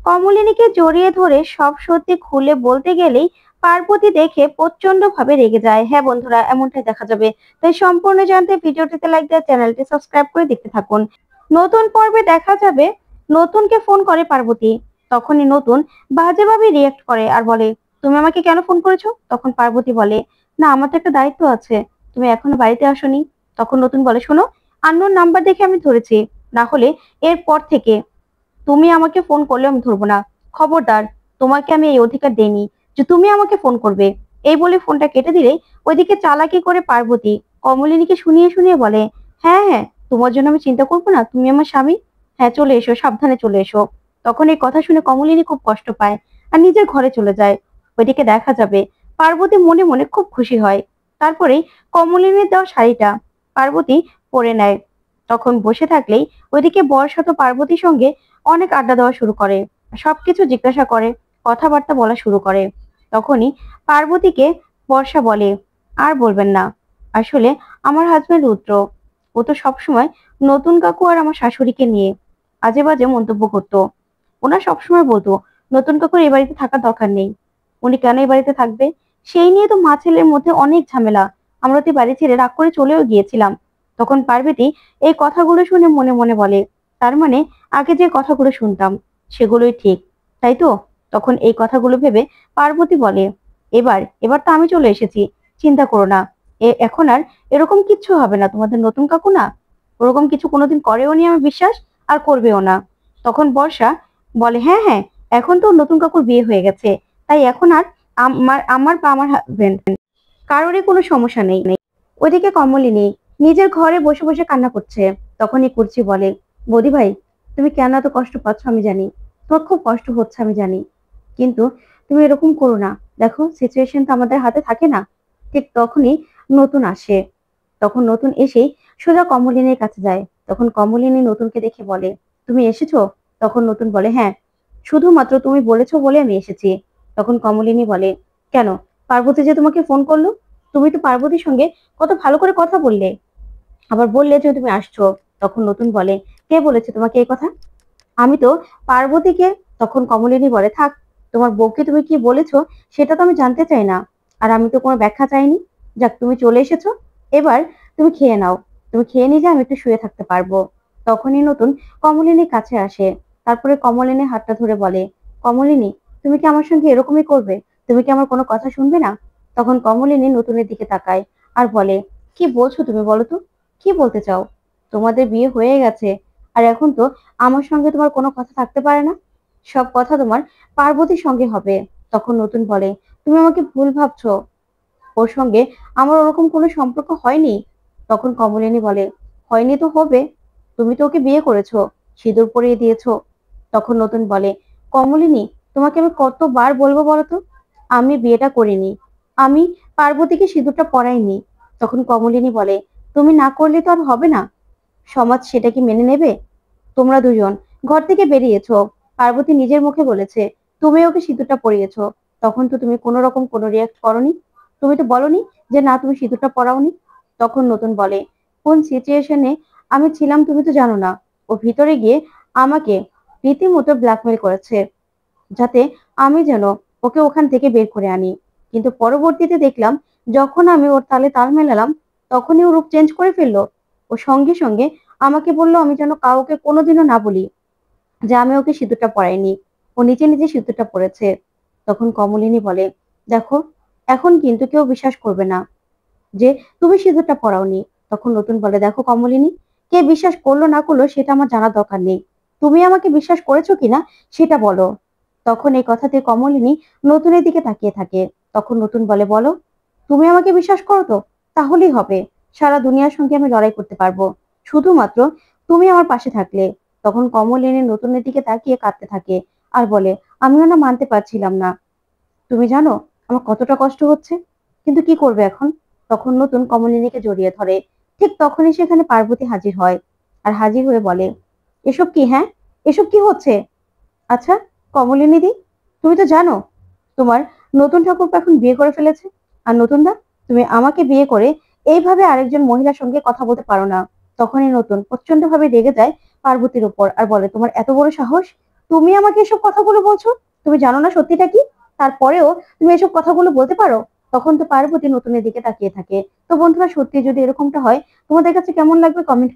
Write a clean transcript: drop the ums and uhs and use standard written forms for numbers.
কমলিনীকে জড়িয়ে ধরে সব সত্যি খুলে বলতে গেলেই পার্বতী দেখে প্রচন্ড ভাবে রেগে যায়। হ্যাঁ বন্ধুরা, এমনটাই দেখা যাবে। তাই সম্পূর্ণ জানতে ভিডিওটিতে লাইক দিয়ে চ্যানেলটি সাবস্ক্রাইব করে দেখতে থাকুন। নতুন পর্বে দেখা যাবে নতুনকে ফোন করে পার্বতী। তখনই নতুন বাজেভাবে রিয়েক্ট করে আর বলে, তুমি আমাকে কেন ফোন করেছো? তখন পার্বতী বলে, না আমার তো একটা দায়িত্ব আছে, তুমি এখনো বাড়িতে আসোনি। তখন নতুন বলে, শোনো, আননোন নাম্বার দেখে আমি ধরেছি, না হলে এরপর থেকে তুমি আমাকে ফোন করলে আমি ধরবো না। খবরদার, তোমাকে আমি এই অধিকার দেইনি যে তুমি আমাকে ফোন করবে। এই বলে ফোনটা কেটে দিলে ওইদিকে চালাকি করে পার্বতী কমলিনীকে শুনিয়ে শুনিয়ে বলে, হ্যাঁ হ্যাঁ, তোমার জন্য আমি চিন্তা করবো না, তুমি আমার স্বামী। হ্যাঁ চলে এসো, সাবধানে চলে এসো। তখন এই কথা শুনে কমলিনী খুব কষ্ট পায় আর নিজের ঘরে চলে যায়। ওইদিকে দেখা যাবে পার্বতী মনে মনে খুব খুশি হয়। তারপরেই কমলিনীর দেওয়া শাড়িটা পার্বতী পরে নেয়। তখন বসে থাকলেই ওইদিকে বর্ষা তো পার্বতীর সঙ্গে অনেক আড্ডা দেওয়া শুরু করে, সবকিছু জিজ্ঞাসা করে, কথাবার্তা বলা শুরু করে। তখনই পার্বতীকে বর্ষা বলে, আর বলবেন না, আসলে আমার হাজবেন্ড রুদ্র, ও তো সবসময় নতুন কাকু আর আমার শাশুড়িকে নিয়ে আজে বাজে মন্তব্য করতো। ওনা সবসময় বলতো নতুন কাকুর এই বাড়িতে থাকার দরকার নেই, উনি কেন এই বাড়িতে থাকবে? সেই নিয়ে তো মা ছেলের মধ্যে অনেক ঝামেলা, আমরা তো বাড়ি ছেড়ে রাগ করে চলেও গিয়েছিলাম। তখন পার্বতী এই কথাগুলো শুনে মনে মনে বলে, তার মানে আগে যে কথাগুলো শুনতাম সেগুলোই ঠিক, তাই তো? তখন এই কথাগুলো ভেবে পার্বতী বলে, এবার এবার তো আমি চলে এসেছি, চিন্তা করো না, এখন আর এরকম কিচ্ছু হবে না, তোমাদের নতুন কাকু না ওরকম কিছু কোনোদিন করেও নি আমি বিশ্বাস, আর করবেও না। তখন বর্ষা বলে, হ্যাঁ হ্যাঁ, এখন তো নতুন কাকুর বিয়ে হয়ে গেছে, তাই এখন আর আমার আমার বা আমার হাজবেন্ড কারোরই কোনো সমস্যা নেই। ওইদিকে কমলিনী নিজের ঘরে বসে বসে কান্না করছে। তখনই কুর্চি বলে, বৌদি ভাই, তুমি কেন এত কষ্ট পাচ্ছ আমি জানি, তোমার খুব কষ্ট হচ্ছে আমি জানি, কিন্তু তুমি এরকম করো না। দেখো, সিচুয়েশন তো আমাদের হাতে থাকে না। ঠিক তখনই নতুন আসে। তখন নতুন এসেই সোজা কমলিনীর কাছে যায়। তখন কমলিনী নতুনকে দেখে বলে, তুমি এসেছো? তখন নতুন বলে, হ্যাঁ, শুধুমাত্র তুমি বলেছো বলে আমি এসেছি। তখন কমলিনী বলে, কেন, পার্বতী যে তোমাকে ফোন করলো, তুমি তো পার্বতীর সঙ্গে কত ভালো করে কথা বললে, আবার বললে যে তুমি আসছো। তখন নতুন বলে, কে বলেছে তোমাকে এই কথা? আমি তো পার্বতীকে। তখন কমলিনী বলে, থাক, তোমার বউকে তুমি কি বলেছো সেটা তো আমি জানতে চাই না, আর আমি তো কোনো ব্যাখ্যা চাইনি। যাক, তুমি চলে এসেছো, এবার তুমি খেয়ে নাও, তুমি খেয়ে নিলে আমি একটু শুয়ে থাকতে পারবো। তখনই নতুন কমলিনীর কাছে আসে। তারপরে কমলিনী হাতটা ধরে বলে, কমলিনী, তুমি কি আমার সঙ্গে এরকমই করবে? তুমি কি আমার কোনো কথা শুনবে না? তখন কমলিনী নতুনের দিকে তাকায় আর বলে, কি বলছো তুমি, বলো তো, কি বলতে চাও? তোমাদের বিয়ে হয়ে গেছে, আর এখন তো আমার সঙ্গে তোমার কোনো কথা থাকতে পারে না, সব কথা তোমার পার্বতীর সঙ্গে হবে। তখন নতুন বলে, তুমি আমাকে ভুল ভাবছো, ওর সঙ্গে আমার ওরকম কোনো সম্পর্ক হয়নি। তখন কমলিনী বলে, হয়নি তো হবে, তুমি তো ওকে বিয়ে করেছো, সিঁদুর পরিয়ে দিয়েছো। তখন নতুন বলে, কমলিনী, তোমাকে আমি কতবার বলবো বলো তো, আমি বিয়েটা করিনি, আমি পার্বতীকে সিঁদুরটা পরাইনি। তখন কমলিনী বলে, তুমি না করলে তো আর হবে না, সমাজ সেটা কি মেনে নেবে? তোমরা দুজন ঘর থেকে বেরিয়েছো, পার্বতী নিজের মুখে বলেছে তুমি ওকে সিঁদুরটা পরিয়েছো, তখন তো তুমি কোনো রকম কোনো রিয়াক্ট করনি, তুমি তো বলনি যে না তুমি সিঁদুরটা পরাওনি। তখন নতুন বলে, কোন সিচুয়েশনে আমি ছিলাম তুমি তো জানো না, ও ভিতরে গিয়ে আমাকে রীতিমতো ব্ল্যাকমেল করেছে, যাতে আমি যেন ওকে ওখান থেকে বের করে আনি। কিন্তু পরবর্তীতে দেখলাম, যখন আমি ওর তালে তাল মেলালাম, তখনই ও রূপ চেঞ্জ করে ফেললো। ও সঙ্গে সঙ্গে আমাকে বললো আমি যেন কাউকে কোনোদিনও না বলি যে আমি ওকে সিঁদুরটা পরাইনি, ও নিজে নিজে সিঁদুরটা পরেছে। তখন কমলিনী বলে, দেখো, এখন কিন্তু কেউ বিশ্বাস করবে না যে তুমি সিঁদুরটা পরাওনি। তখন নতুন বলে, দেখো কমলিনী, কে বিশ্বাস করলো না করলো সেটা আমার জানার দরকার নেই, তুমি আমাকে বিশ্বাস করেছো কিনা সেটা বলো। তখন এই কথাতে কমলিনী নতুনের দিকে তাকিয়ে থাকে। তখন নতুন বলে, বলো, তুমি আমাকে বিশ্বাস করো তো, তাহলেই হবে, সারা দুনিয়ার সঙ্গে আমি লড়াই করতে পারবো, শুধুমাত্র তুমি আমার পাশে থাকলে। তখন কমলিনী নতুনের দিকে তাকিয়ে কাঁদতে থাকে আর বলে, আমিও না মানতে পারছিলাম না, তুমি জানো আমার কতটা কষ্ট হচ্ছে, কিন্তু কি করবে এখন? তখন নতুন কমলিনীকে জড়িয়ে ধরে। ঠিক তখনই সেখানে পার্বতী হাজির হয় আর হাজির হয়ে বলে, এসব কি? হ্যাঁ, এসব কি হচ্ছে? আচ্ছা কমলিনী দি, তুমি তো জানো তোমার নতুন ঠাকুরপো এখন বিয়ে করে ফেলেছে, আর নতুন দা, তুমি আমাকে বিয়ে করে এইভাবে আরেকজন মহিলার সঙ্গে কথা বলতে পারো না। তখনই নতুন প্রচন্ড ভাবে রেগে যায় পার্বতীর উপর আর বলে, তোমার এত বড় সাহস, তুমি আমাকে এসব কথাগুলো বলছো? তুমি জানো না সত্যিটা কি? তারপরেও তুমি এসব কথাগুলো বলতে পারো? তখন তো পার্বতী নতুনের দিকে তাকিয়ে থাকে। তো বন্ধুরা, সত্যি যদি এরকমটা হয়, তোমাদের কাছে কেমন লাগবে কমেন্ট